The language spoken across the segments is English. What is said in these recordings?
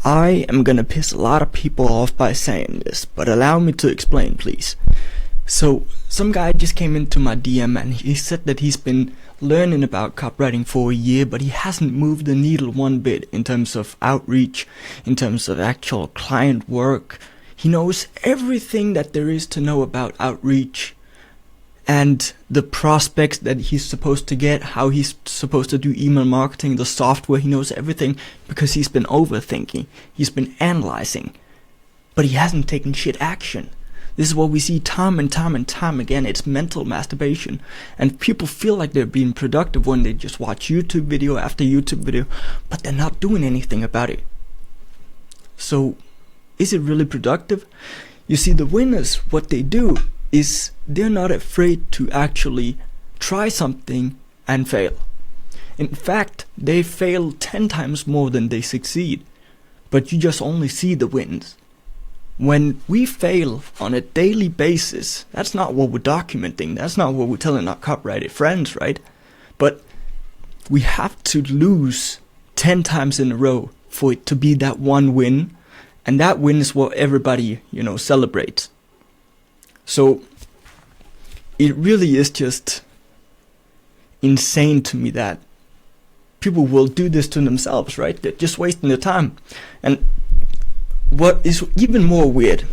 I am gonna piss a lot of people off by saying this, but allow me to explain, please. So, some guy just came into my DM and he said that he's been learning about copywriting for a year, but he hasn't moved the needle one bit in terms of outreach, in terms of actual client work. He knows everything that there is to know about outreach and the prospects that he's supposed to get, how he's supposed to do email marketing, the software. He knows everything because he's been overthinking, he's been analyzing, but he hasn't taken shit action. This is what we see time and time again. It's mental masturbation, and people feel like they're being productive when they just watch YouTube video after YouTube video, but they're not doing anything about it. So is it really productive? You see, the winners, what they do is they're not afraid to actually try something and fail. In fact, they fail 10 times more than they succeed, but you just only see the wins. When we fail on a daily basis, that's not what we're documenting, that's not what we're telling our copyrighted friends, right? But we have to lose 10 times in a row for it to be that one win, and that win is what everybody, celebrates. So it really is just insane to me that people will do this to themselves, right? They're just wasting their time. And what is even more weird,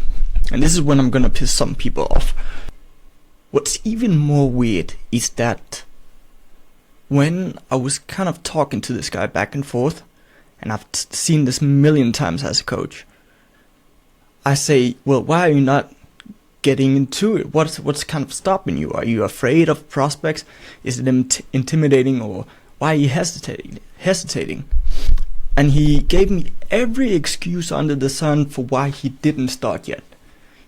and this is when I'm gonna piss some people off, what's even more weird is that when I was kind of talking to this guy back and forth, and I've seen this a million times as a coach, I say, well, why are you not getting into it? What's kind of stopping you? Are you afraid of prospects? Is it intimidating, or why are you hesitating? And he gave me every excuse under the sun for why he didn't start yet.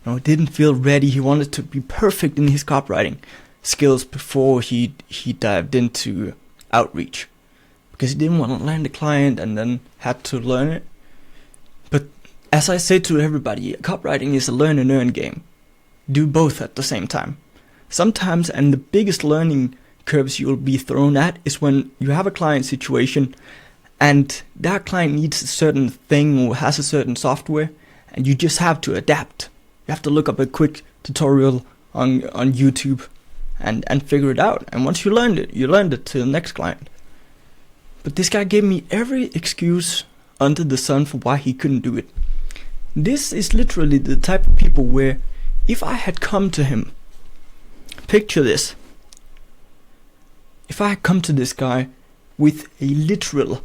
Didn't feel ready. He wanted to be perfect in his copywriting skills before he dived into outreach, because he didn't want to land a client and then had to learn it. But as I say to everybody, copywriting is a learn and earn game. Do both at the same time. Sometimes, and the biggest learning curves you'll be thrown at is when you have a client situation and that client needs a certain thing or has a certain software, and you just have to adapt. You have to look up a quick tutorial on YouTube and figure it out. And once you learned it to the next client. But this guy gave me every excuse under the sun for why he couldn't do it. This is literally the type of people where if I had come to him, picture this, if I had come to this guy with a literal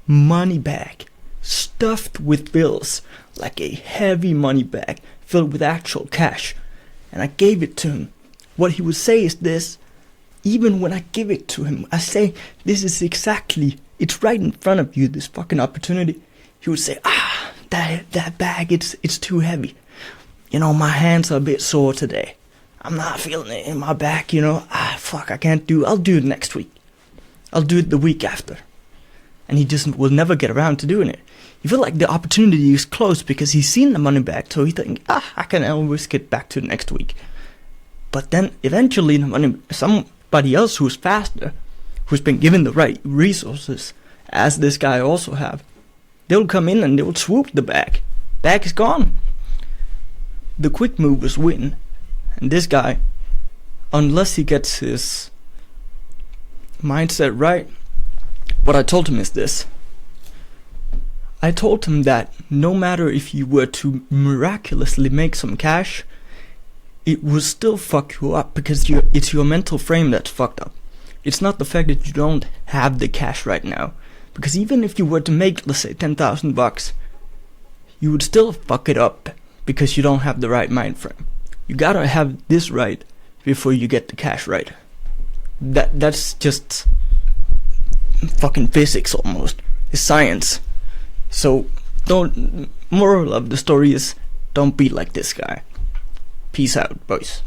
money bag stuffed with bills, like a heavy money bag filled with actual cash, and I gave it to him, what he would say is this. Even when I give it to him, I say, this is exactly, it's right in front of you, this fucking opportunity. He would say, that bag, it's too heavy. My hands are a bit sore today. I'm not feeling it in my back, I can't do it. I'll do it next week. I'll do it the week after. And he just will never get around to doing it. You feel like the opportunity is close because he's seen the money back, so he thinks, I can always get back to it next week. But then eventually somebody else who's faster, who's been given the right resources, as this guy also have, they'll come in and they'll swoop the bag. Bag is gone. The quick movers win. And this guy, unless he gets his mindset right, what I told him is this. I told him that no matter if you were to miraculously make some cash, it will still fuck you up because it's your mental frame that's fucked up. It's not the fact that you don't have the cash right now. Because even if you were to make, let's say, $10,000, you would still fuck it up because you don't have the right mind frame. You gotta have this right before you get the cash right. That's just fucking physics almost. It's science. So moral of the story is, don't be like this guy. Peace out, boys.